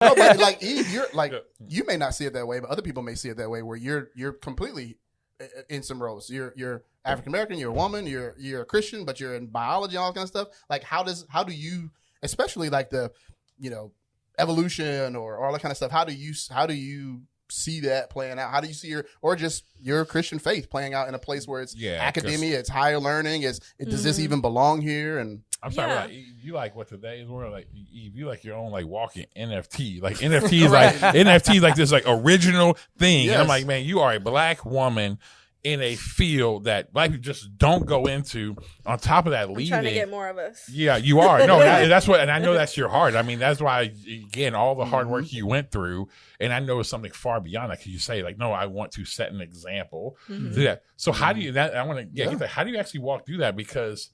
No, but like Eve, you're like, you may not see it that way, but other people may see it that way, where you're completely in some roles. You're African American, you're a woman, you're a Christian, but you're in biology and all that kind of stuff. Like, how do you, especially like the, evolution or all that kind of stuff, how do you see that playing out? How do you see your Christian faith playing out in a place where it's academia, it's higher learning, does this even belong here? And I'm sorry, like, you like what today's world, like Eve, you like your own like walking NFT. Like NFTs, like NFTs, like this like original thing. Yes. And I'm like, man, you are a black woman in a field that black people just don't go into. On top of that, leading, trying to get more of us. Yeah, you are. No, that's what, and I know that's your heart. I mean, that's why, again, all the hard work you went through, and I know it's something far beyond that. Because you say, like, no, I want to set an example. Do that. So how do you? I want to get that. How do you actually walk through that? Because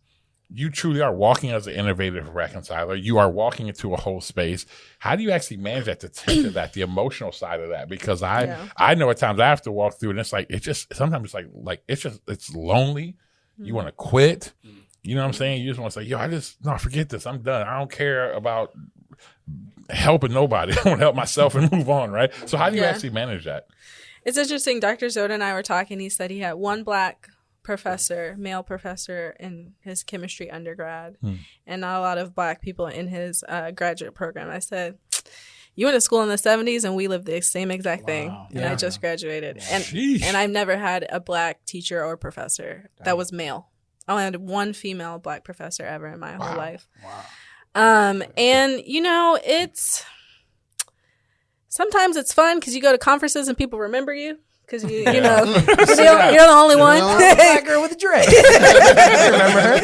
you truly are walking as an innovative reconciler. You are walking into a whole space. How do you actually manage that, the tension of that, the emotional side of that? Because I know at times I have to walk through, and it's like, sometimes it's like it's lonely. You want to quit. You know what I'm saying? You just want to say, forget this. I'm done. I don't care about helping nobody. I want to help myself and move on, right? So how do you actually manage that? It's interesting. Dr. Zoda and I were talking. He said he had one black male professor in his chemistry undergrad, and not a lot of black people in his graduate program. I said, you went to school in the 70s and we lived the same exact thing. And I just graduated. And I've never had a black teacher or professor that was male. I only had one female black professor ever in my whole life. Wow. And sometimes it's fun because you go to conferences and people remember you. Because you're the only one. Black girl with a dread. Remember her?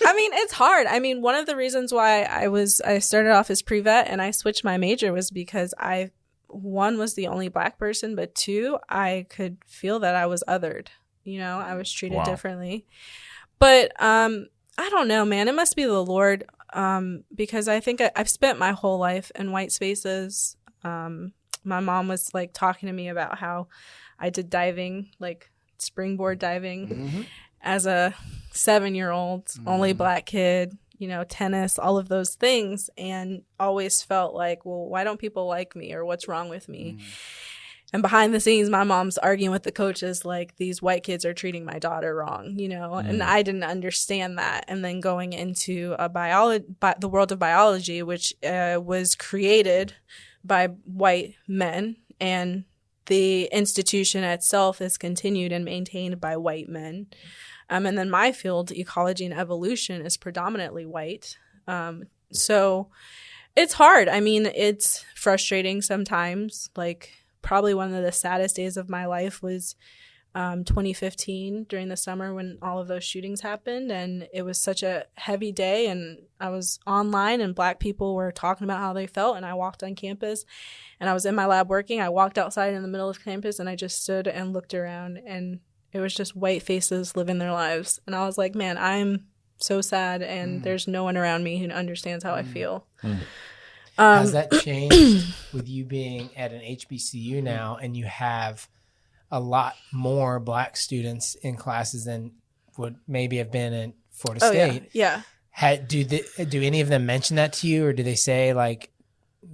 I mean, it's hard. I mean, one of the reasons why I started off as pre-vet and I switched my major was because one, was the only black person, but two, I could feel that I was othered. I was treated differently. But I don't know, man. It must be the Lord, because I think I've spent my whole life in white spaces. My mom was like talking to me about how I did diving, like springboard diving as a 7-year-old, only black kid, tennis, all of those things. And always felt like, well, why don't people like me, or what's wrong with me? And behind the scenes, my mom's arguing with the coaches like, these white kids are treating my daughter wrong, and I didn't understand that. And then going into the world of biology, which was created by white men, and the institution itself is continued and maintained by white men. And then my field, ecology and evolution, is predominantly white. So it's hard. I mean, it's frustrating sometimes. Like, probably one of the saddest days of my life was 2015 during the summer when all of those shootings happened, and it was such a heavy day, and I was online and black people were talking about how they felt, and I walked on campus and I was in my lab working. I walked outside in the middle of campus and I just stood and looked around, and it was just white faces living their lives, and I was like, man, I'm so sad, and there's no one around me who understands how I feel. Has that changed with you being at an HBCU now, and you have a lot more black students in classes than would maybe have been in Florida State? Yeah. Do any of them mention that to you, or do they say like,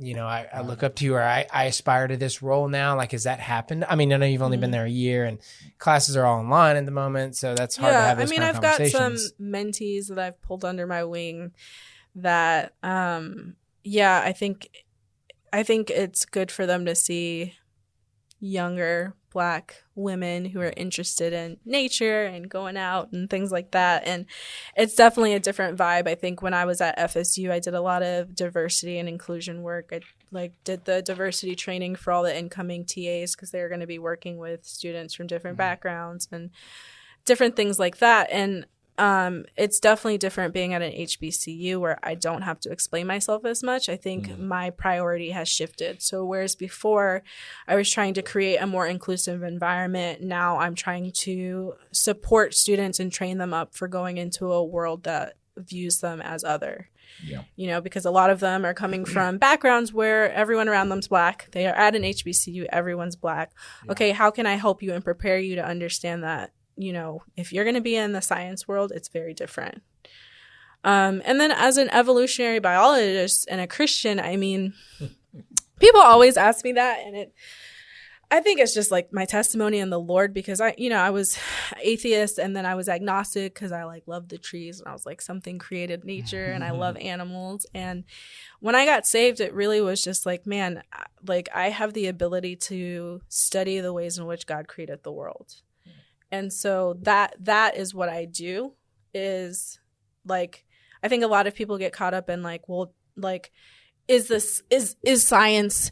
I look up to you, or I aspire to this role now? Like, has that happened? I mean, I know you've only been there a year, and classes are all online at the moment, so that's hard to have those kind of conversations. I've got some mentees that I've pulled under my wing that, I think it's good for them to see younger black women who are interested in nature and going out and things like that. And it's definitely a different vibe. I think when I was at FSU, I did a lot of diversity and inclusion work. I did the diversity training for all the incoming TAs because they were going to be working with students from different backgrounds and different things like that. And it's definitely different being at an HBCU where I don't have to explain myself as much. I think my priority has shifted. So whereas before I was trying to create a more inclusive environment, now I'm trying to support students and train them up for going into a world that views them as other. Yeah. Because a lot of them are coming from backgrounds where everyone around them's black. They are at an HBCU, everyone's black. Yeah. Okay, how can I help you and prepare you to understand that? If you're going to be in the science world, it's very different. And then as an evolutionary biologist and a Christian, I mean, people always ask me that, and I think it's just like my testimony in the Lord, because I was atheist and then I was agnostic because I like loved the trees and I was like, something created nature and I love animals. And when I got saved, it really was just like, man, like I have the ability to study the ways in which God created the world. And so that is what I do, is like, I think a lot of people get caught up in like, well, like, is science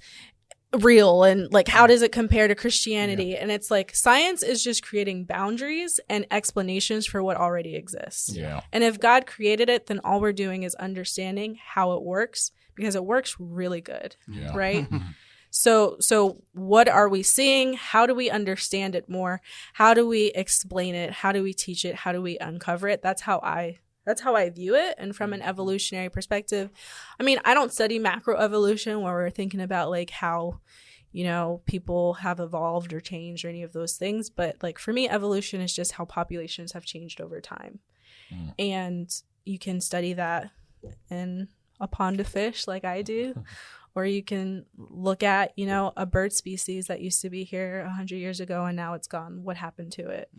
real, and like how does it compare to Christianity? And it's like, science is just creating boundaries and explanations for what already exists. And if God created it, then all we're doing is understanding how it works, because it works really good, right? So what are we seeing? How do we understand it more? How do we explain it? How do we teach it? How do we uncover it? That's how I view it. And from an evolutionary perspective, I mean, I don't study macroevolution where we're thinking about like how, people have evolved or changed or any of those things. But like for me, evolution is just how populations have changed over time. And you can study that in a pond of fish like I do, or you can look at, a bird species that used to be here 100 years ago and now it's gone. What happened to it?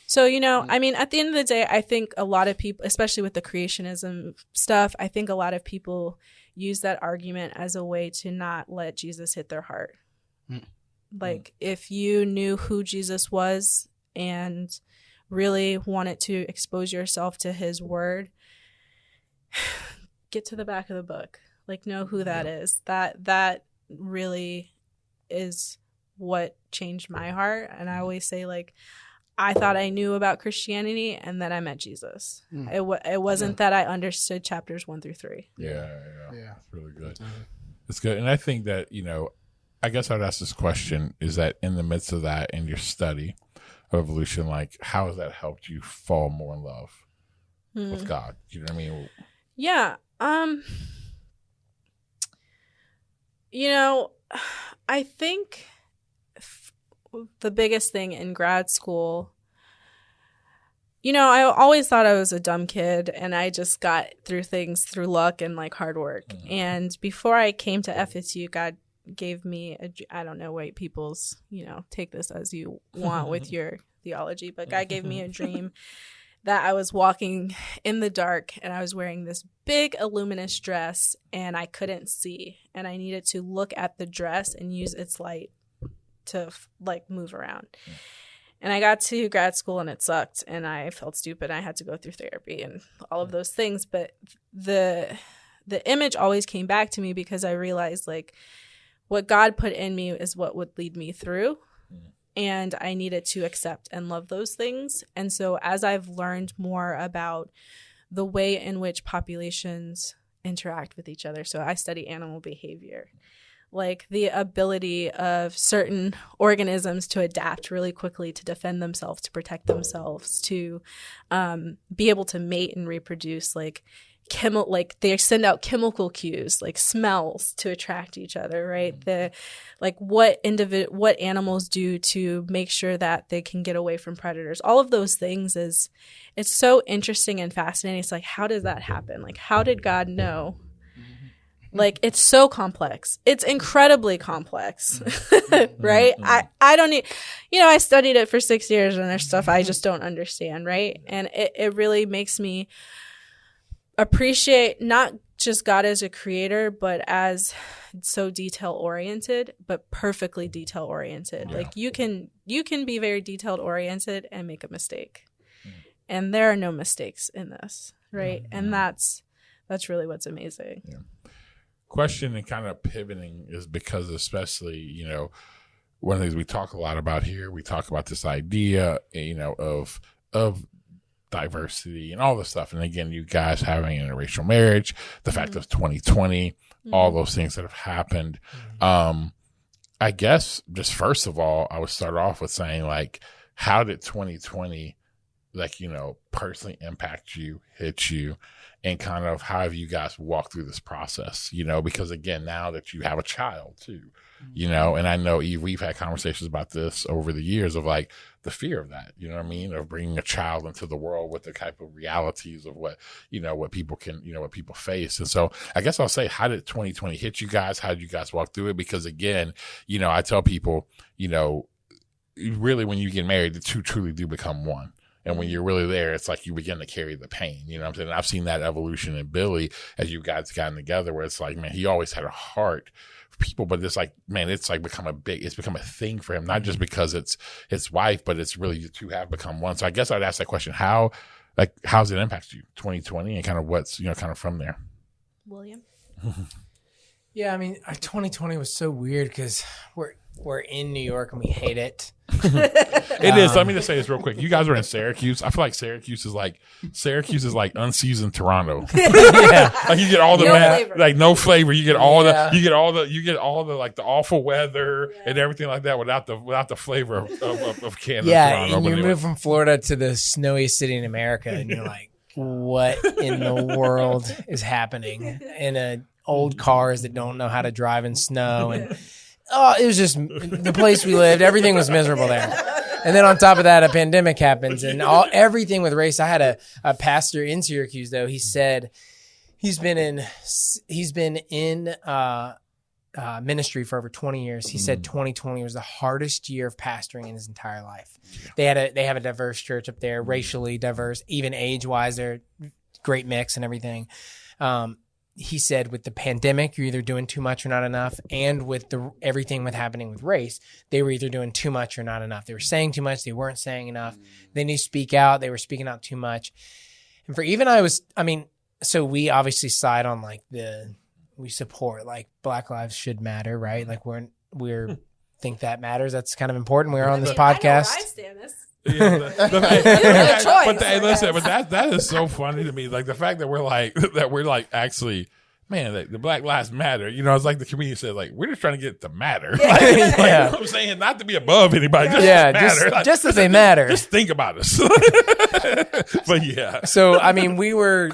So, I mean, at the end of the day, I think a lot of people, especially with the creationism stuff, I think a lot of people use that argument as a way to not let Jesus hit their heart. Like, if you knew who Jesus was and really wanted to expose yourself to his word, get to the back of the book. Like, know who that is. That really is what changed my heart. And I always say, like, I thought I knew about Christianity, and then I met Jesus. It wasn't that I understood chapters 1 through 3. Yeah. It's really good. It's good. And I think that, I guess I'd ask this question, is that in the midst of that, in your study of evolution, like, how has that helped you fall more in love with God? You know what I mean? Yeah. I think the biggest thing in grad school, I always thought I was a dumb kid and I just got through things through luck and like hard work. And before I came to FSU, God gave me I don't know, white people's, take this as you want with your theology, but God gave me a dream that I was walking in the dark and I was wearing this big luminous dress and I couldn't see, and I needed to look at the dress and use its light to like move around. And I got to grad school and it sucked and I felt stupid. I had to go through therapy and all of those things, but the image always came back to me because I realized like what God put in me is what would lead me through, and I needed to accept and love those things. And so as I've learned more about the way in which populations interact with each other, so I study animal behavior, like the ability of certain organisms to adapt really quickly, to defend themselves, to protect themselves, to be able to mate and reproduce, like they send out chemical cues, like smells, to attract each other, right? What animals do to make sure that they can get away from predators. All of those things it's so interesting and fascinating. It's like, how does that happen? Like, how did God know? Like, it's so complex. It's incredibly complex, right? I don't need, I studied it for 6 years and there's stuff I just don't understand, right? And it really makes me appreciate not just God as a creator, but as so detail oriented, but perfectly detail oriented. Yeah. Like you can be very detailed oriented and make a mistake. And there are no mistakes in this, right? And that's really what's amazing. Yeah. Question and kind of pivoting is because, especially, one of the things we talk a lot about here, we talk about this idea, of diversity and all this stuff. And again, you guys having an interracial marriage, the fact of 2020, all those things that have happened. I guess just first of all, I would start off with saying, like, how did 2020, like, personally impact you, hit you, and kind of how have you guys walked through this process, because again, now that you have a child too, and I know, Eve, we've had conversations about this over the years of like the fear of that, you know what I mean? Of bringing a child into the world with the type of realities of what, what people can, what people face. And so I guess I'll say, how did 2020 hit you guys? How did you guys walk through it? Because again, I tell people, really when you get married, the two truly do become one. And when you're really there, it's like you begin to carry the pain. You know what I'm saying? I've seen that evolution in Billy as you guys gotten together where it's like, man, he always had a heart for people, but it's like, man, it's like become a thing for him, not just because it's his wife, but it's really you two have become one. So I guess I'd ask that question. How's it impact you 2020 and kind of what's, kind of from there? William? Yeah, I mean, 2020 was so weird because we're in New York and we hate it. It is. Let me just say this real quick. You guys are in Syracuse. I feel like Syracuse is like unseasoned Toronto. Yeah. Like you get all the no flavor. You get all the like the awful weather and everything like that without the flavor of Canada. Yeah, Toronto. and you move from Florida to the snowiest city in America, and you're like, what in the world is happening in old cars that don't know how to drive in snow? And it was just the place we lived. Everything was miserable there. And then on top of that, a pandemic happens and everything with race. I had a pastor in Syracuse, though. He said he's been in ministry for over 20 years. He said 2020 was the hardest year of pastoring in his entire life. They have a diverse church up there, racially diverse, even age-wise. They're a great mix and everything. He said with the pandemic, you're either doing too much or not enough. And with everything happening with race, they were either doing too much or not enough. They were saying too much. They weren't saying enough. They need to speak out. They were speaking out too much. And for Eve and I so we obviously side on we support like Black lives should matter, right? Like we're think that matters. That's kind of important. We're on this podcast. I stand this. Yeah, but that is so funny to me. Like the fact that we're like actually, man, like, the Black Lives Matter. It's like the comedian said, like we're just trying to get it to matter. Like, you know what I'm saying, not to be above anybody. Just matter. Just that they matter. Just think about us. But yeah. So I mean, we were.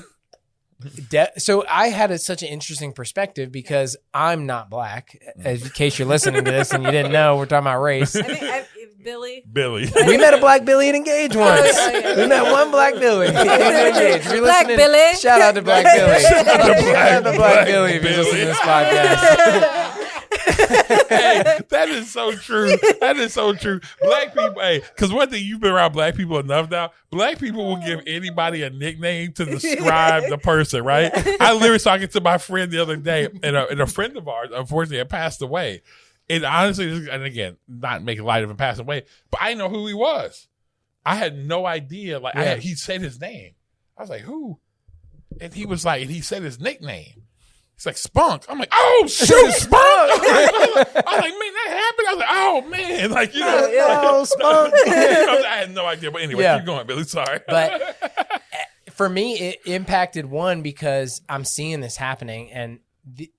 So I had such an interesting perspective because I'm not Black. In case you're listening to this and you didn't know, we're talking about race. I think Billy. We met a Black Billy at Engage once. We met one Black Billy at Engage. You're Black listening, Billy. Shout out to Black Billy. Shout out to Black Billy if you're listening to this podcast. Hey, that is so true. That is so true. Black people, because one thing, you've been around Black people enough now. Black people will give anybody a nickname to describe the person, right? I literally was talking to my friend the other day, and a friend of ours, unfortunately, had passed away. And honestly, and again, not making light of him passing away, but I didn't know who he was. I had no idea. Like he said his name. I was like, who? And he was like, and he said his nickname. He's like, Spunk. I'm like, oh, shoot, Spunk. I was like, man, that happened. I was like, oh, man. Like, Spunk. I had no idea. But anyway, keep going, Billy. Sorry. But for me, it impacted one because I'm seeing this happening. And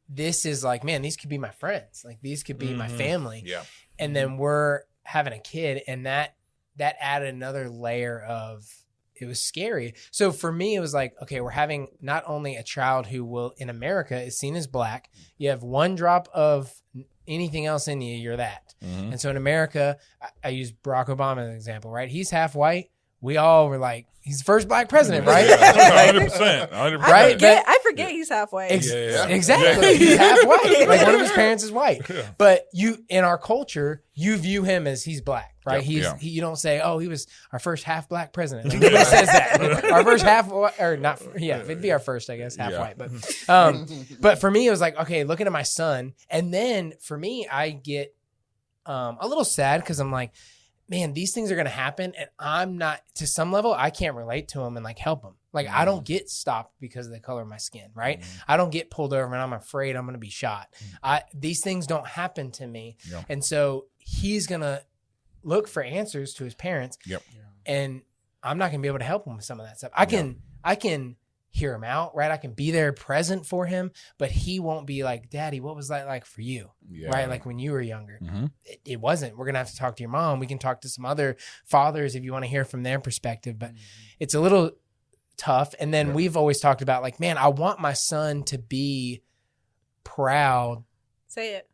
this is like, man, these could be my friends. Like, these could be my family. Yeah. And then we're having a kid. And that added another layer of, it was scary. So for me, it was like, okay, we're having not only a child who will, in America, is seen as Black. You have one drop of anything else in you, you're that. Mm-hmm. And so in America, I use Barack Obama as an example, right? He's half white. We all were like, he's the first Black president, right? 100%. Right? I forget he's half white. Exactly. He's half white. Like one of his parents is white. Yeah. But in our culture, you view him as he's Black. Right, you don't say, "Oh, he was our first half Black president." Like, nobody says that. Our first half, or not? Yeah, it'd be our first, I guess, half white. But for me, it was like, okay, looking at my son, and then for me, I get a little sad because I'm like, man, these things are gonna happen, and I'm not, to some level, I can't relate to them and like help them. Like I don't get stopped because of the color of my skin, right? I don't get pulled over and I'm afraid I'm gonna be shot. These things don't happen to me, and so he's gonna look for answers to his parents. Yep. And I'm not going to be able to help him with some of that stuff. I can hear him out, right? I can be there present for him, but he won't be like, Daddy, what was that like for you? Yeah. Right? Like when you were younger. Mm-hmm. It wasn't. We're going to have to talk to your mom. We can talk to some other fathers if you want to hear from their perspective, but it's a little tough. And then we've always talked about like, man, I want my son to be proud. Say it.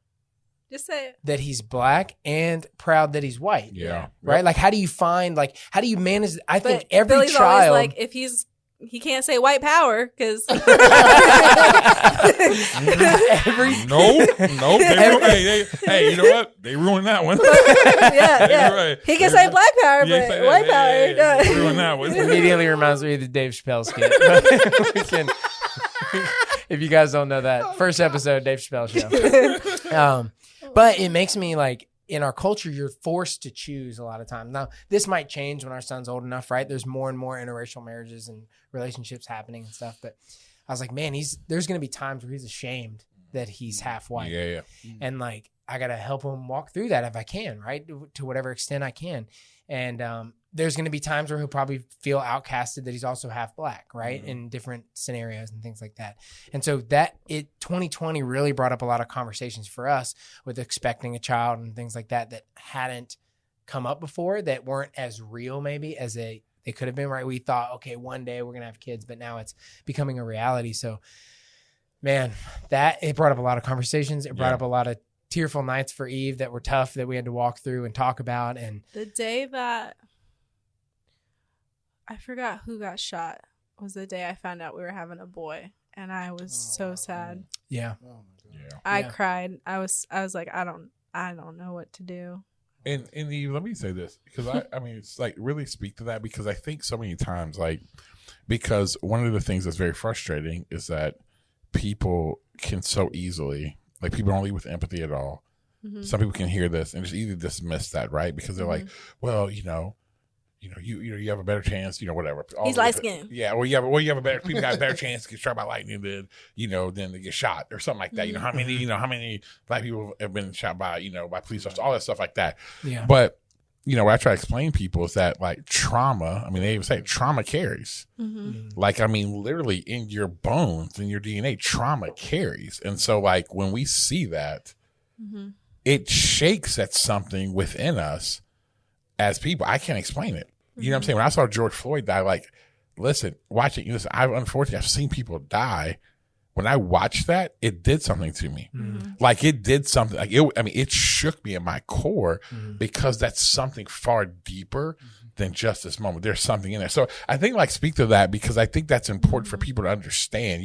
Just say it. That he's black and proud that he's white. Yeah. Right? Like, how do you manage? I think every Billy's child. Always like, if he can't say white power because. No. Hey, you know what? They ruined that one. Yeah. Right. He can say black power, but white power. They ruined that one. Immediately reminds me of the Dave Chappelle skit. If you guys don't know that, first episode, Dave Chappelle show. But it makes me like, in our culture, you're forced to choose a lot of times. Now, this might change when our son's old enough, right? There's more and more interracial marriages and relationships happening and stuff. But I was like, man, there's going to be times where he's ashamed that he's half white. Yeah. And like, I got to help him walk through that if I can, right? To whatever extent I can. And there's going to be times where he'll probably feel outcasted that he's also half black, right? Mm-hmm. In different scenarios and things like that. And so 2020 really brought up a lot of conversations for us with expecting a child and things like that hadn't come up before, that weren't as real maybe as they could have been, right? We thought, okay, one day we're going to have kids, but now it's becoming a reality. So man, it brought up a lot of conversations. It brought up a lot of tearful nights for Eve that were tough, that we had to walk through and talk about. And the day that I forgot who got shot was the day I found out we were having a boy, and I was so sad. Yeah. I cried. I was like, I don't know what to do. And Eve, let me say this, because I mean, it's like really speak to that, because I think so many times, like, because one of the things that's very frustrating is that people can so easily, like, people don't lead with empathy at all. Mm-hmm. Some people can hear this and just either dismiss that, right? Because they're like, well, you have a better chance, whatever. He's light skinned. Yeah, well, you have a better. People got a better chance to get struck by lightning than to get shot or something like that. Mm-hmm. How many black people have been shot by by police officers, all that stuff like that. Yeah. But what I try to explain to people is that, like, trauma. I mean, they even say trauma carries. Mm-hmm. Like, I mean, literally in your bones, in your DNA, trauma carries. And so, like, when we see that, it shakes at something within us as people. I can't explain it. You know what I'm saying? When I saw George Floyd die, like, listen, watching this, I've seen people die. When I watched that, it did something to me. Mm-hmm. Like, it did something. Like, it shook me in my core, because that's something far deeper than just this moment. There's something in there. So I think, like, speak to that, because I think that's important for people to understand.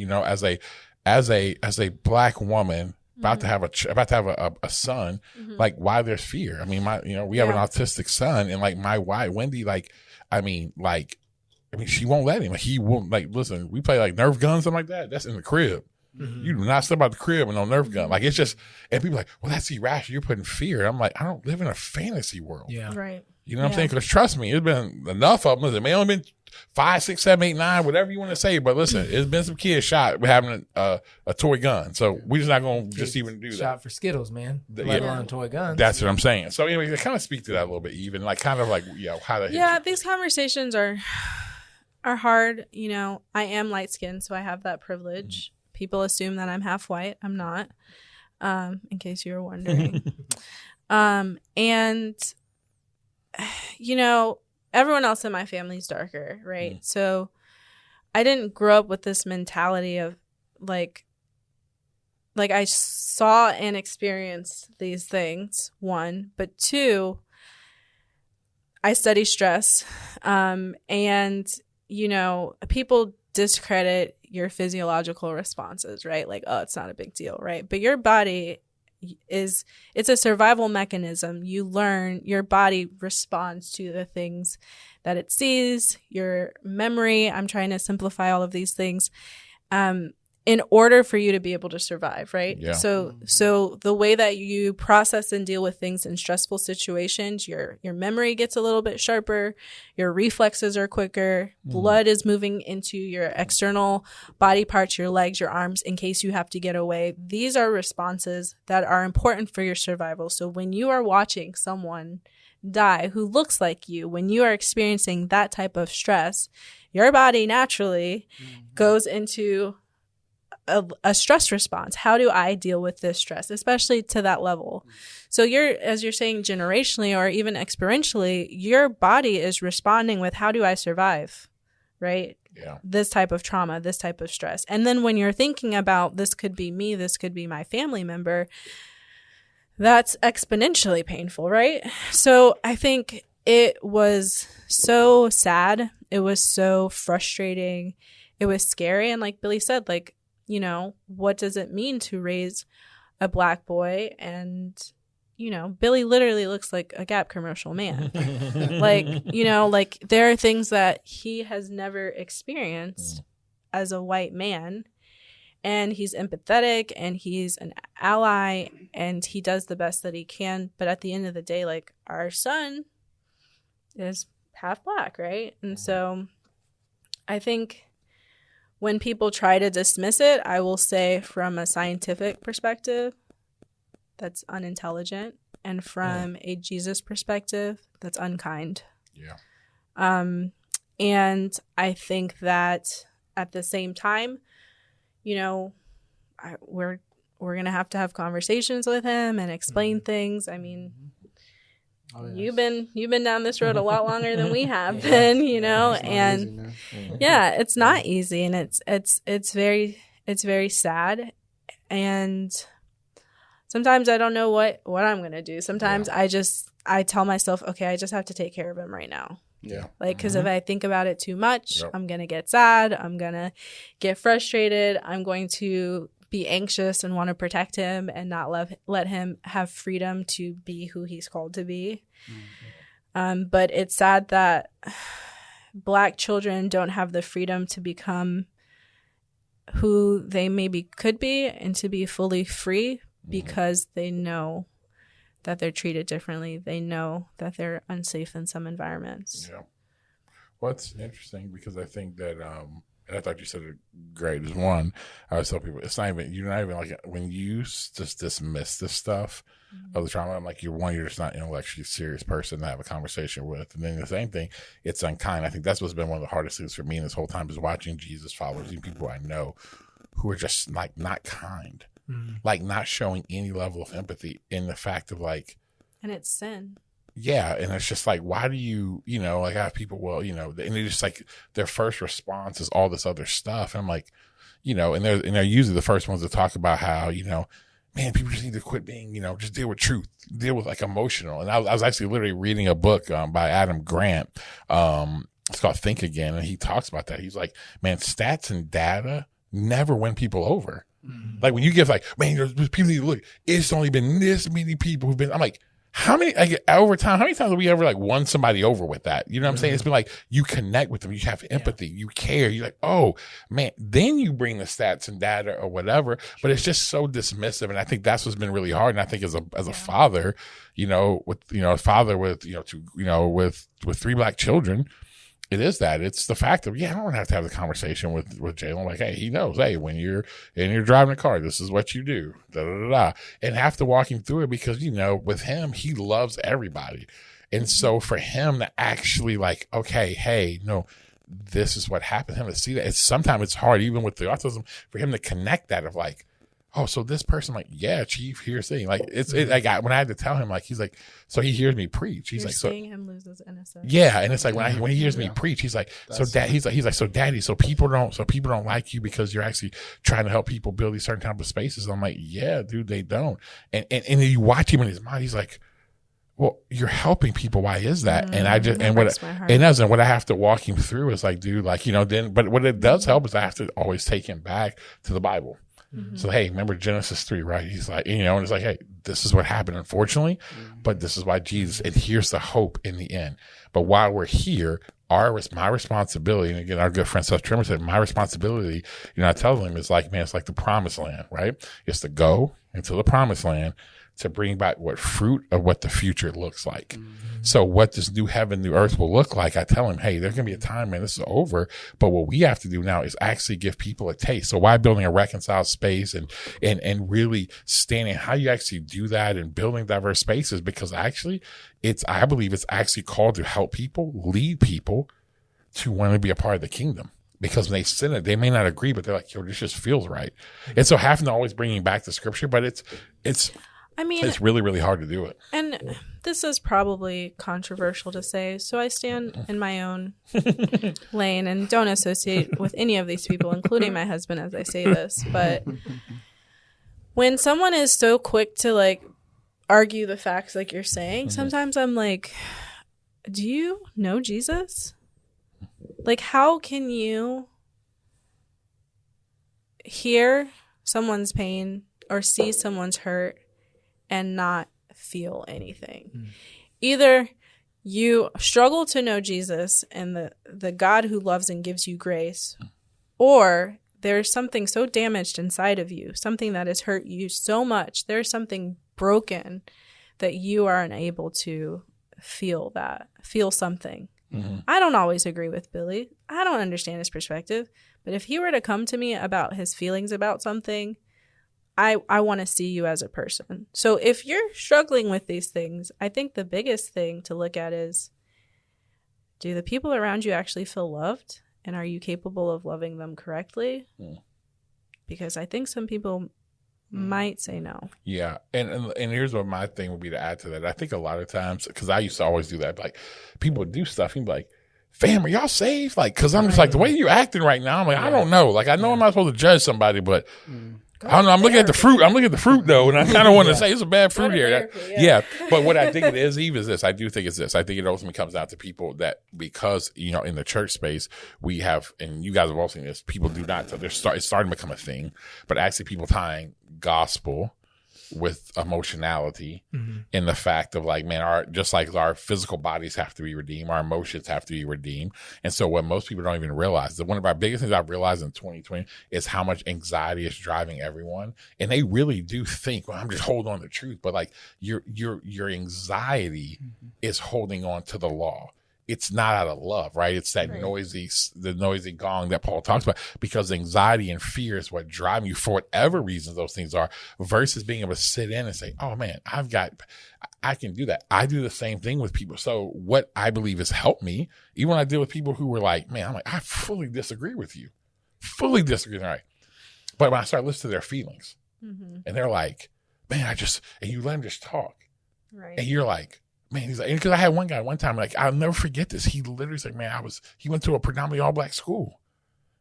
As a black woman about to have a son, like, why there's fear. I mean, we have an autistic son, and like my wife, Wendy, she won't let him. He won't, like, listen, we play like Nerf guns, something like that. That's in the crib. Mm-hmm. You do not step out the crib with no Nerf gun. Like, it's just, and people are like, well, that's irrational. You're putting fear. I'm like, I don't live in a fantasy world. Yeah. Right. You know what I'm saying? Because trust me, it's been enough of them. Listen, it may only been 5, 6, 7, 8, 9, whatever you want to say. But listen, it's been some kids shot with having a toy gun. So we're just not going to just even do that. Shot for Skittles, man. Let alone toy guns. That's what I'm saying. So anyway, kind of speak to that a little bit, even like kind of like, how to. Yeah, these conversations are hard. I am light skinned, so I have that privilege. People assume that I'm half white. I'm not, in case you were wondering. And everyone else in my family's darker, right? So I didn't grow up with this mentality of like I saw and experienced these things, one, but two, I study stress. And people discredit your physiological responses, right? Like, oh, it's not a big deal, right? But your body it's a survival mechanism. You learn, your body responds to the things that it sees, your memory. I'm trying to simplify all of these things in order for you to be able to survive, right? Yeah. So the way that you process and deal with things in stressful situations, your memory gets a little bit sharper, your reflexes are quicker, blood is moving into your external body parts, your legs, your arms, in case you have to get away. These are responses that are important for your survival. So when you are watching someone die who looks like you, when you are experiencing that type of stress, your body naturally goes into a stress response. How do I deal with this stress, especially to that level? So as you're saying, generationally or even experientially, your body is responding with, how do I survive, right? Yeah. This type of trauma, this type of stress. And then when you're thinking about, this could be me, this could be my family member, that's exponentially painful, right? So I think it was so sad. It was so frustrating. It was scary. And like Billy said, like, you know, what does it mean to raise a Black boy? And, you know, Billy literally looks like a Gap commercial man. Like, you know, like there are things that he has never experienced as a white man. And he's empathetic and he's an ally and he does the best that he can. But at the end of the day, like, our son is half Black, right? And so I think when people try to dismiss it, I will say from a scientific perspective, that's unintelligent. And from a Jesus perspective, that's unkind. Yeah. And I think that at the same time, you know, we're going to have conversations with him and explain things. I mean, you've been down this road a lot longer than we have been, you know, and it's not easy, and it's very sad. And sometimes I don't know what I'm going to do. Sometimes I tell myself, okay, I just have to take care of him right now. Yeah. Like, because if I think about it too much, I'm going to get sad. I'm going to get frustrated. I'm going to be anxious and want to protect him and not let him have freedom to be who he's called to be. But it's sad that Black children don't have the freedom to become who they maybe could be and to be fully free because they know that they're treated differently. They know that they're unsafe in some environments. Yeah. Well, it's interesting because I think that, and I thought you said it great, is one, I always tell people, you're not even like, when you just dismiss this stuff of the trauma, I'm like, you're just not an intellectually serious person to have a conversation with. And then the same thing, it's unkind. I think that's what's been one of the hardest things for me in this whole time is watching Jesus followers, even people I know who are just like not kind. Like not showing any level of empathy in the fact of like, and it's sin. Yeah, and it's just like, why do you know, like I have people, well, you know, and they just like their first response is all this other stuff. And I'm like, you know, and they're usually the first ones to talk about how, you know, man, people just need to quit being, you know, just deal with truth, deal with like emotional. And I was actually literally reading a book by Adam Grant. It's called Think Again, and he talks about that. He's like, man, stats and data never win people over. Like when you give like, man, there's people need to look, it's only been this many people who've been, I'm like, how many times have we ever like won somebody over with that? You know what I'm saying? It's been like, you connect with them, you have empathy, you care, you're like, oh man, then you bring the stats and data or whatever, but it's just so dismissive. And I think that's what's been really hard. And I think as a father, you know, with, you know, a father with, you know, with 3 Black children, it is that. It's the fact of, I don't have to have the conversation with Jalen. Like, hey, he knows, hey, when you're driving a car, this is what you do. Da, da, da, da. And have to walk him through it because, you know, with him, he loves everybody. And so for him to actually like, okay, hey, no, this is what happened. Him to see that. Sometimes it's hard, even with the autism, for him to connect that of like, oh, so this person, like, yeah, Chief, here's thing. Like, when I had to tell him, like, he's like, so he hears me preach. He's You're like, so seeing him lose his innocence. Yeah, and it's like when he hears me preach, he's like, so dad, he's like, so daddy, so people don't like you because you're actually trying to help people build these certain type of spaces. I'm like, yeah, dude, they don't. And you watch him in his mind, he's like, well, you're helping people. Why is that? And I just, what I have to walk him through is like, dude, like, you know, then, but what it does help is I have to always take him back to the Bible. So, hey, remember Genesis 3, right? He's like, you know, and it's like, hey, this is what happened, unfortunately, but this is why Jesus, and here's the hope in the end. But while we're here, my responsibility, and again, our good friend Seth Trimmer said, my responsibility, you know, I tell them is like, man, it's like the promised land, right? It's to go into the promised land, to bring back what fruit of what the future looks like. So what this new heaven, new earth will look like, I tell him, hey, there's going to be a time, man, this is over. But what we have to do now is actually give people a taste. So why building a reconciled space and really standing how you actually do that and building diverse spaces? Because actually I believe it's actually called to help people, lead people to want to be a part of the kingdom. Because when they sin it, they may not agree, but they're like, yo, this just feels right. And so having to always bringing back the scripture, but it's really, really hard to do it. And this is probably controversial to say, so I stand in my own lane and don't associate with any of these people, including my husband, as I say this. But when someone is so quick to like argue the facts like you're saying, sometimes I'm like, do you know Jesus? Like, how can you hear someone's pain or see someone's hurt and not feel anything? Either you struggle to know Jesus and the God who loves and gives you grace, or there's something so damaged inside of you, something that has hurt you so much. There's something broken that you are unable to feel something. I don't always agree with Billy. I don't understand his perspective. But if he were to come to me about his feelings about something, I want to see you as a person. So if you're struggling with these things, I think the biggest thing to look at is, do the people around you actually feel loved? And are you capable of loving them correctly? Because I think some people might say no. Yeah. And here's what my thing would be to add to that. I think a lot of times, because I used to always do that, like people would do stuff and be like, fam, are y'all safe? Like, because I'm just like, the way you acting right now, I'm like, I don't know. Like, I know I'm not supposed to judge somebody, but I don't know. I'm looking at the fruit. I'm looking at the fruit though, and I kind of want to say it's a bad fruit here. But what I think it is, Eve, is this. I do think it's this. I think it ultimately comes down to people that, because, you know, in the church space, we have, and you guys have all seen this, people do not, it's starting to become a thing, but actually people tying gospel with emotionality in the fact of like, man, just like our physical bodies have to be redeemed, our emotions have to be redeemed. And so what most people don't even realize, that one of our biggest things I've realized in 2020 is how much anxiety is driving everyone. And they really do think, well, I'm just holding on to truth. But like your anxiety is holding on to the law. It's not out of love, right? It's that the noisy gong that Paul talks about, because anxiety and fear is what drive you for whatever reasons those things are, versus being able to sit in and say, oh man, I can do that. I do the same thing with people. So what I believe has helped me, even when I deal with people who were like, man, I'm like, I fully disagree with you. Fully disagree. Right. But when I start listening to their feelings and they're like, man, and you let them just talk. Right. And you're like, man, he's like, because I had one guy one time, like, I'll never forget this. He literally said, man, he went to a predominantly all black school,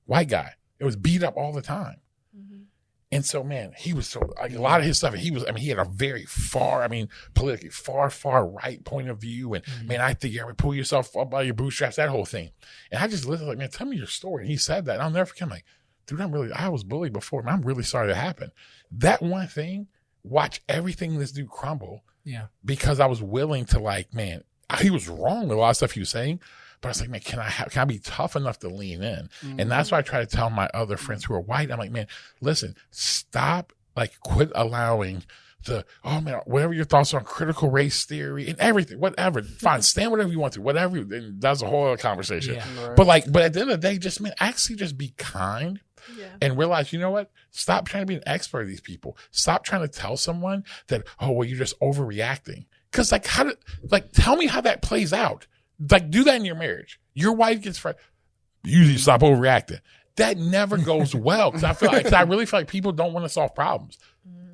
white guy. It was beat up all the time. And so, man, he was so, like, a lot of his stuff, he had a very politically far right point of view. And man, I think you ever pull yourself up by your bootstraps, that whole thing. And I just listened, like, man, tell me your story. And he said that. And I'll never forget. I'm like, dude, I was bullied before, and I'm really sorry that happened. That one thing, watch everything this dude crumble. Yeah. Because I was willing to, like, man, he was wrong with a lot of stuff he was saying, but I was like, man, can I be tough enough to lean in? And that's why I try to tell my other friends who are white. I'm like, man, listen, stop, like, quit allowing oh man, whatever your thoughts are on critical race theory and everything, whatever, fine, stand whatever you want to, whatever, and that's a whole other conversation. Yeah. Right. But at the end of the day, just, man, actually just be kind. Yeah. And realize, you know what? Stop trying to be an expert of these people. Stop trying to tell someone that, oh, well, you're just overreacting. Because, tell me how that plays out. Like, do that in your marriage. Your wife gets frustrated. Usually stop overreacting. That never goes well. Because I really feel like people don't want to solve problems.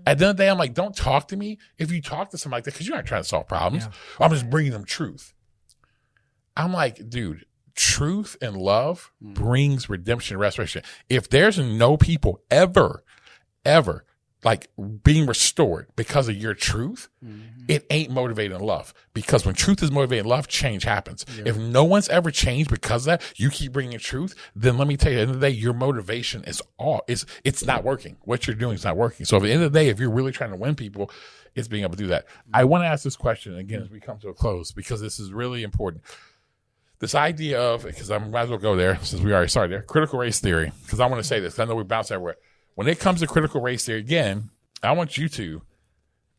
At the end of the day, I'm like, don't talk to me if you talk to somebody like that, because you're not trying to solve problems. Yeah. I'm just bringing them truth. I'm like, dude, truth and love brings redemption and restoration. If there's no people ever, like, being restored because of your truth, it ain't motivating love. Because when truth is motivating love, change happens. Yeah. If no one's ever changed because of that, you keep bringing truth, then let me tell you, at the end of the day, your motivation is it's not working. What you're doing is not working. So at the end of the day, if you're really trying to win people, it's being able to do that. I want to ask this question again as we come to a close, because this is really important. This idea of, because I might as well go there since we already started there, critical race theory, because I want to say this. I know we bounce everywhere. When it comes to critical race theory, again, I want you to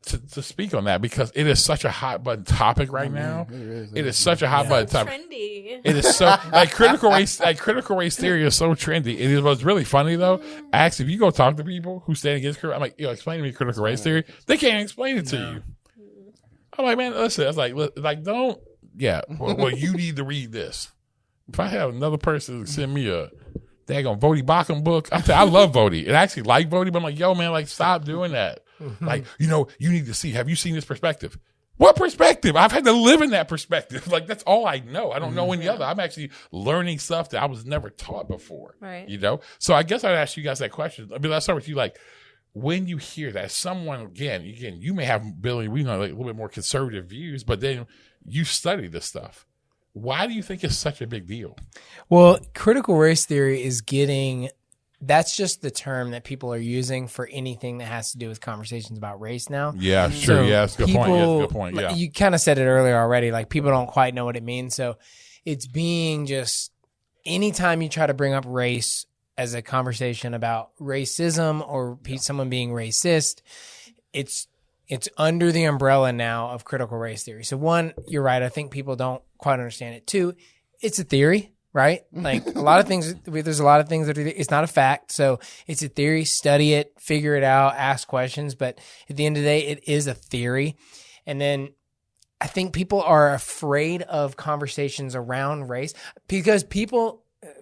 to speak on that because it is such a hot button topic right now. It is such a hot button topic. Trendy. It is so critical race theory is so trendy. It is what's really funny though. Actually, if you go talk to people who stand against critical, I'm like, explain to me critical race theory. They can't explain it to you. I'm like, man, listen. It's like don't. Yeah. Well, you need to read this. If I have another person send me a daggone Vody Bakum book, I love Vody. And I actually like Vody, but I'm like, yo, man, like stop doing that. Like, you need to see, have you seen this perspective? What perspective? I've had to live in that perspective. Like, that's all I know. I don't know any other. I'm actually learning stuff that I was never taught before. Right. So I guess I'd ask you guys that question. I mean, let's start with you. Like, when you hear that, someone, again, you may have, Billy, we know like a little bit more conservative views, but then you study this stuff. Why do you think it's such a big deal? Well, critical race theory is that's just the term that people are using for anything that has to do with conversations about race now. Yeah, sure. So yeah, that's a good point. Yeah, that's a good point. Yeah. You kind of said it earlier already. Like, people don't quite know what it means. So it's being just anytime you try to bring up race as a conversation about racism or someone being racist, it's under the umbrella now of critical race theory. So one, you're right. I think people don't quite understand it. Two, it's a theory. Right? Like a lot of things, there's a lot of things that it's not a fact. So it's a theory, study it, figure it out, ask questions. But at the end of the day, it is a theory. And then I think people are afraid of conversations around race because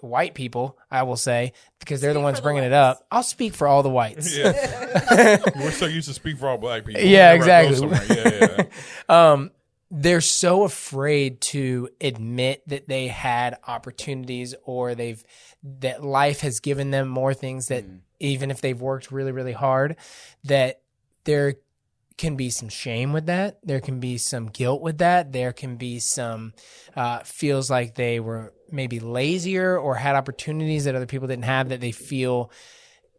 white people, I will say, because they're the ones bringing it up. I'll speak for all the whites. Yeah. We're so used to speak for all black people. Yeah, exactly. Yeah. They're so afraid to admit that they had opportunities or that life has given them more things that even if they've worked really, really hard, that there can be some shame with that. There can be some guilt with that. There can be some feels like they were maybe lazier or had opportunities that other people didn't have that they feel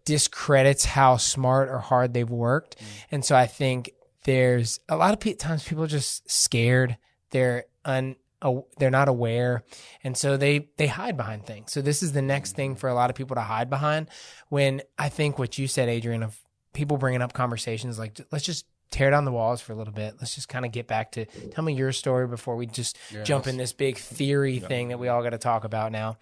discredits how smart or hard they've worked. And so I think there's a lot of times people are just scared. They're not aware. And so they hide behind things. So this is the next thing for a lot of people to hide behind when I think what you said, Adrian, of people bringing up conversations like, let's just tear down the walls for a little bit. Let's just kind of get back to tell me your story before we just jump in this big theory thing that we all got to talk about now.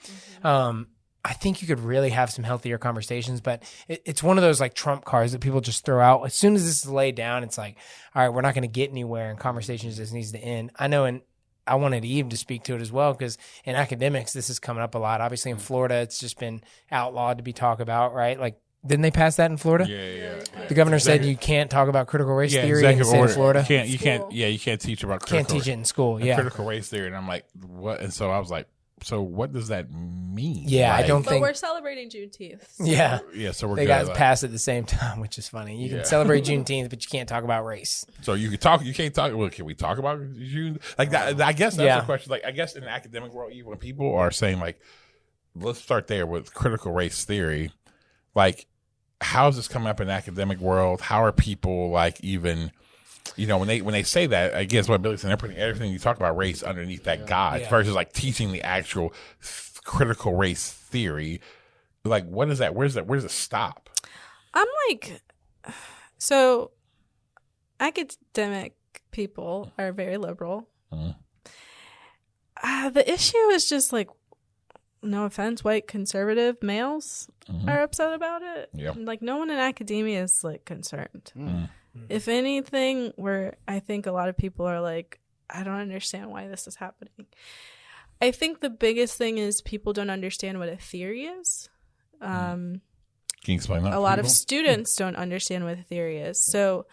I think you could really have some healthier conversations, but it's one of those like trump cards that people just throw out. As soon as this is laid down, it's like, all right, we're not going to get anywhere and conversations just needs to end. I know, and I wanted Eve to speak to it as well because in academics, this is coming up a lot. Obviously in Florida, it's just been outlawed to be talked about, right? Like, didn't they pass that in Florida? Yeah. The governor said you can't talk about critical race theory in the state of Florida. You can't teach about Can't teach it in school, critical race theory. And I'm like, what? And so I was like, so what does that mean? Yeah, like, I don't think. But we're celebrating Juneteenth. So. Yeah. So we're they good. got passed at the same time, which is funny. You can celebrate Juneteenth, but you can't talk about race. So you can't talk. Well, can we talk about June? Like that? I guess that's the question. Like, I guess in the academic world, even when people are saying like, let's start there with critical race theory. Like, how is this coming up in the academic world? How are people like even? When they say that, I guess what Billy's saying, they're putting everything you talk about race underneath that guise versus like teaching the actual critical race theory. Like, what is that? Where does it stop? I'm like, so academic people are very liberal. The issue is just like, no offense, white conservative males are upset about it. Yeah. Like, no one in academia is like concerned. If anything, where I think a lot of people are like, I don't understand why this is happening. I think the biggest thing is people don't understand what a theory is. Can you explain that? A lot of students don't understand what a theory is. So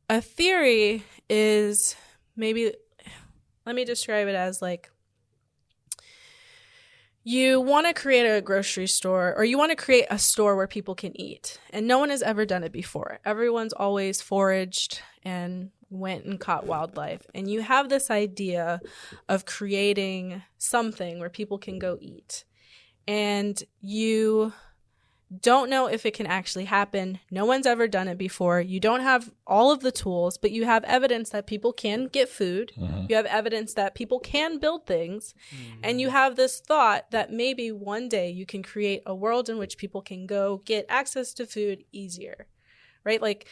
a theory is maybe, let me describe it as like, you want to create a grocery store or you want to create a store where people can eat. And no one has ever done it before. Everyone's always foraged and went and caught wildlife. And you have this idea of creating something where people can go eat. And you don't know if it can actually happen. No one's ever done it before. You don't have all of the tools, but you have evidence that people can get food. You have evidence that people can build things. And you have this thought that maybe one day you can create a world in which people can go get access to food easier, right? Like,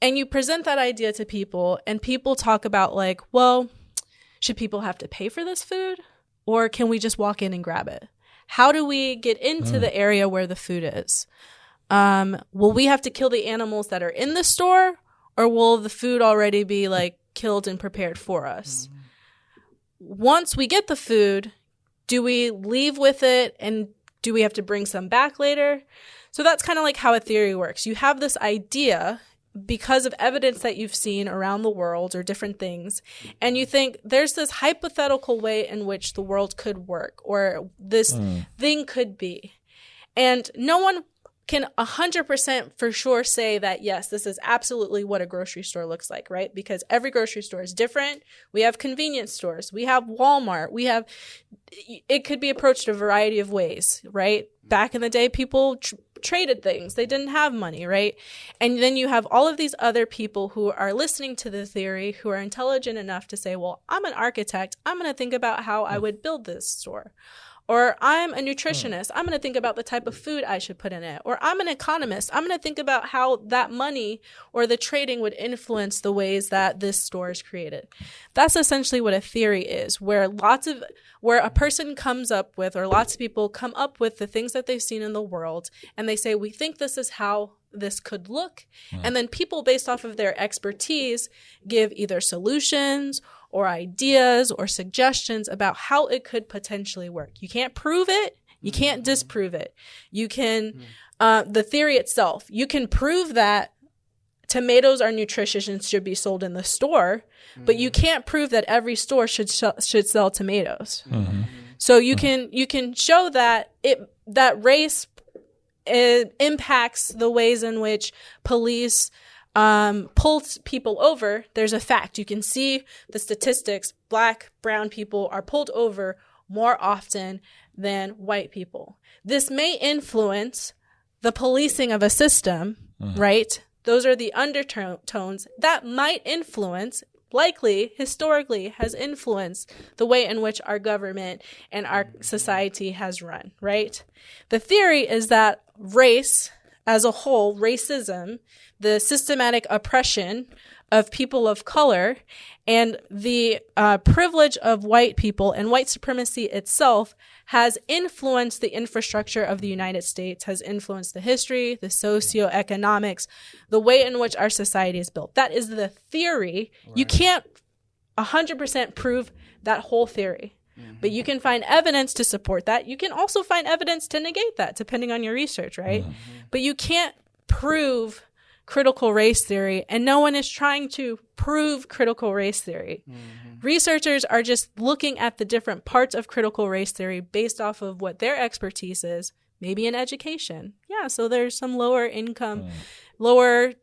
And you present that idea to people, and people talk about like, well, should people have to pay for this food, or can we just walk in and grab it? How do we get into the area where the food is? Will we have to kill the animals that are in the store, or will the food already be like killed and prepared for us? Once we get the food, do we leave with it, and do we have to bring some back later? So that's kind of like how a theory works. You have this idea because of evidence that you've seen around the world or different things, and you think there's this hypothetical way in which the world could work, or this thing could be. And no one can 100% for sure say that, yes, this is absolutely what a grocery store looks like, right? Because every grocery store is different. We have convenience stores. We have Walmart. It could be approached a variety of ways, right? Back in the day, people traded things. They didn't have money, right? And then you have all of these other people who are listening to the theory, who are intelligent enough to say, well, I'm an architect. I'm going to think about how I would build this store. Or I'm a nutritionist. I'm going to think about the type of food I should put in it. Or I'm an economist. I'm going to think about how that money or the trading would influence the ways that this store is created. That's essentially what a theory is, where a person comes up with, or lots of people come up with the things that they've seen in the world, and they say, we think this is how this could look. And then people, based off of their expertise, give either solutions or ideas or suggestions about how it could potentially work. You can't prove it. You can't disprove it. You can, the theory itself, you can prove that tomatoes are nutritious and should be sold in the store, but you can't prove that every store should sell tomatoes. So you can show that that race impacts the ways in which police pulls people over. There's a fact. You can see the statistics. Black, brown people are pulled over more often than white people. This may influence the policing of a system, right? Those are the undertones that might influence, likely, historically, has influenced the way in which our government and our society has run, right? The theory is that race as a whole, racism, the systematic oppression of people of color, and the privilege of white people and white supremacy itself has influenced the infrastructure of the United States, has influenced the history, the socioeconomics, the way in which our society is built. That is the theory. Right. You can't 100% prove that whole theory. But you can find evidence to support that. You can also find evidence to negate that, depending on your research, right? But you can't prove critical race theory, and no one is trying to prove critical race theory. Researchers are just looking at the different parts of critical race theory based off of what their expertise is, maybe in education. Yeah, so there's some lower income, lower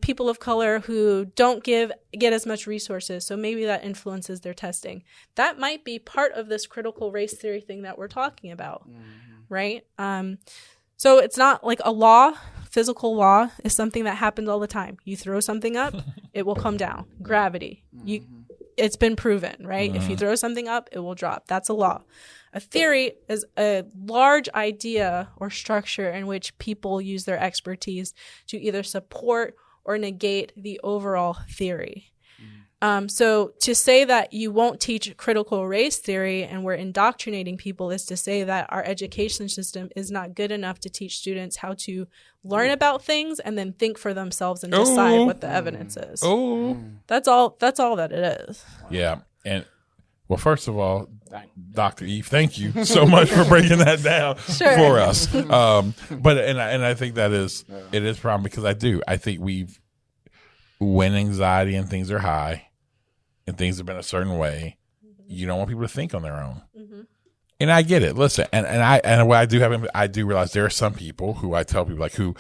people of color who don't get as much resources, so maybe that influences their testing. That might be part of this critical race theory thing that we're talking about, right? So it's not like a law. Physical law is something that happens all the time. You throw something up, it will come down. Gravity. It's been proven, right? If you throw something up, it will drop. That's a law. A theory is a large idea or structure in which people use their expertise to either support or negate the overall theory. So to say that you won't teach critical race theory and we're indoctrinating people is to say that our education system is not good enough to teach students how to learn about things and then think for themselves and decide what the evidence is. That's all that it is. Yeah. And well, first of all, Dr. Eve, thank you so much for breaking that down for us. But I think it is a problem because I think when anxiety and things are high and things have been a certain way, you don't want people to think on their own. And I get it. Listen, and what I do realize there are some people who I tell people like who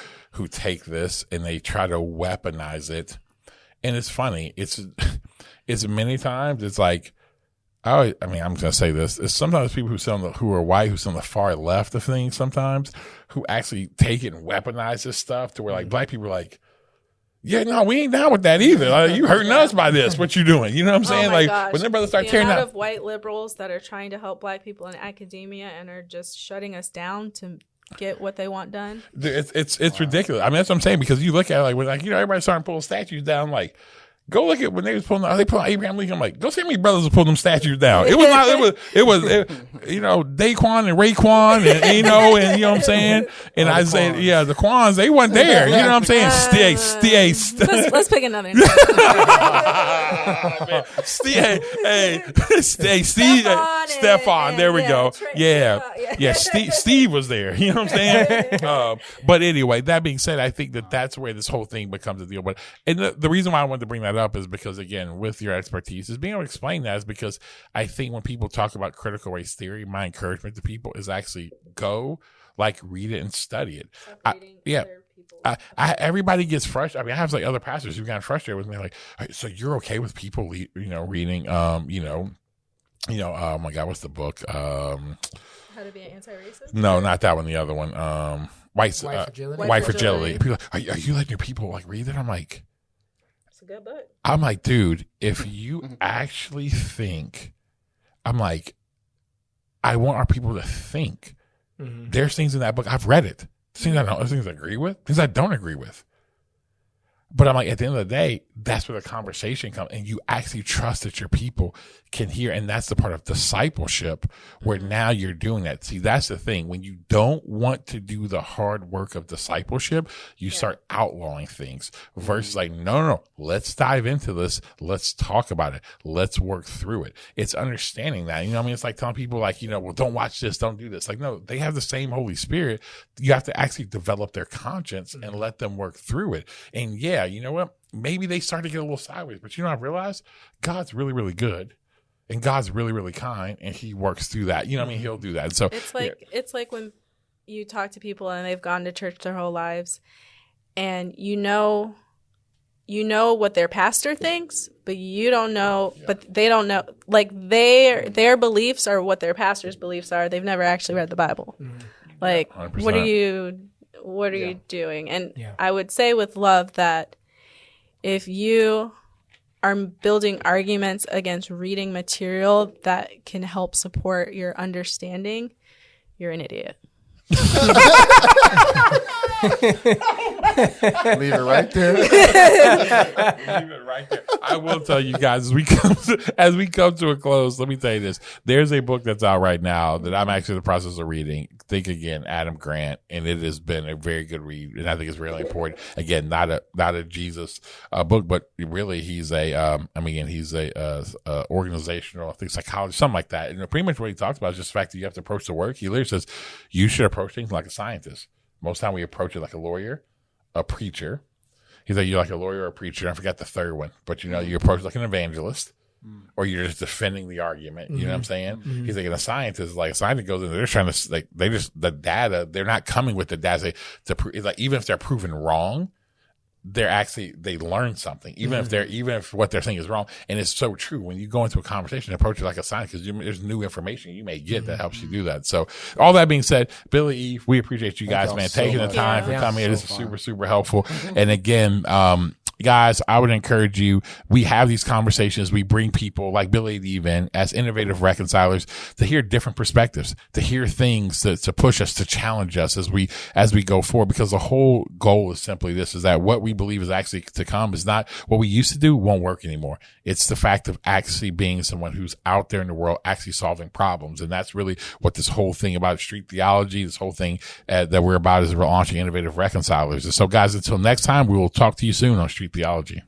take this and they try to weaponize it. And it's funny. It's many times it's like, I'm going to say this. It's sometimes people who are white, who sit on the far left of things sometimes, who actually take it and weaponize this stuff to where like black people are like, yeah, no, we ain't down with that either. Like, you hurting us by this. What you doing? You know what I'm saying? Like gosh. when their brothers start tearing out out of white liberals that are trying to help black people in academia and are just shutting us down to get what they want done. It's ridiculous. I mean, that's what I'm saying, because you look at it like when everybody's starting pulling statues down, like. Go look at when they was pulling Abraham Lincoln. I'm like, go see how many brothers were pulling them statues down. It was not, Daquan and Raekwon and you know what I'm saying? And I said, yeah, the Quans, they weren't there. You know what I'm saying? Let's pick another. Stefan, there we go. Yeah. Steve was there. You know what I'm saying? But anyway, that being said, I think that's where this whole thing becomes a deal. But the reason why I wanted to bring that up is because, again, with your expertise, is being able to explain that is because I think when people talk about critical race theory, my encouragement to people is actually go read it and study it. Everybody gets frustrated. I mean, I have other pastors who got frustrated with me, like, so you're okay with people, reading, oh my God, what's the book? How to Be an Anti-Racist? No, not that one. The other one, White Fragility. People are like, are you letting your people read it? I'm like, it's a good book. I'm like, dude, if you actually think, I'm like, I want our people to think. Mm-hmm. There's things in that book. I've read it. Things I agree with, things I don't agree with. But I'm like, at the end of the day, that's where the conversation comes, and you actually trust that your people can hear. And that's the part of discipleship where now you're doing that. See, that's the thing. When you don't want to do the hard work of discipleship, you start outlawing things versus no, let's dive into this. Let's talk about it. Let's work through it. It's understanding that, it's like telling people well, don't watch this, don't do this. No, they have the same Holy Spirit. You have to actually develop their conscience and let them work through it. And yeah, you know what? Maybe they start to get a little sideways, but I realize God's really, really good, and God's really, really kind, and He works through that. He'll do that. So it's like when you talk to people and they've gone to church their whole lives, and you know what their pastor thinks, but you don't know, but they don't know. Their beliefs are what their pastor's beliefs are. They've never actually read the Bible. 100%. What are you doing? And I would say with love that if you are building arguments against reading material that can help support your understanding, you're an idiot. Leave it right there. I will tell you guys, as we come to a close, let me tell you this. There's a book that's out right now that I'm actually in the process of reading. Think Again, Adam Grant, and it has been a very good read, and I think it's really important. Again, not a Jesus book, but really he's he's a organizational, I think, psychologist, something like that. And pretty much what he talks about is just the fact that you have to approach the work. He literally says you should approach things like a scientist. Most time we approach it like a lawyer, a preacher. He's like, you're like a lawyer or a preacher. I forgot the third one, but you approach it like an evangelist, or you're just defending the argument. You know what I'm saying? Mm-hmm. He's like, and a scientist goes in, they're trying to the data. They're not coming with the data even if they're proven wrong, they learn something, even if what they're saying is wrong. And it's so true when you go into a conversation, approach it like a scientist, because there's new information you may get that helps you do that. So all that being said, Billy, Eve, we appreciate you guys, man, taking the time for coming here. This is super, super helpful. And again, guys, I would encourage you. We have these conversations. We bring people like Billy and Eve in as innovative reconcilers to hear different perspectives, to hear things to push us, to challenge us as we go forward. Because the whole goal is simply this: is that what we believe is actually to come is not what we used to do won't work anymore. It's the fact of actually being someone who's out there in the world, actually solving problems, and that's really what this whole thing about street theology, this whole thing that we're about, is we're launching innovative reconcilers. And so, guys, until next time, we will talk to you soon on Street Theology.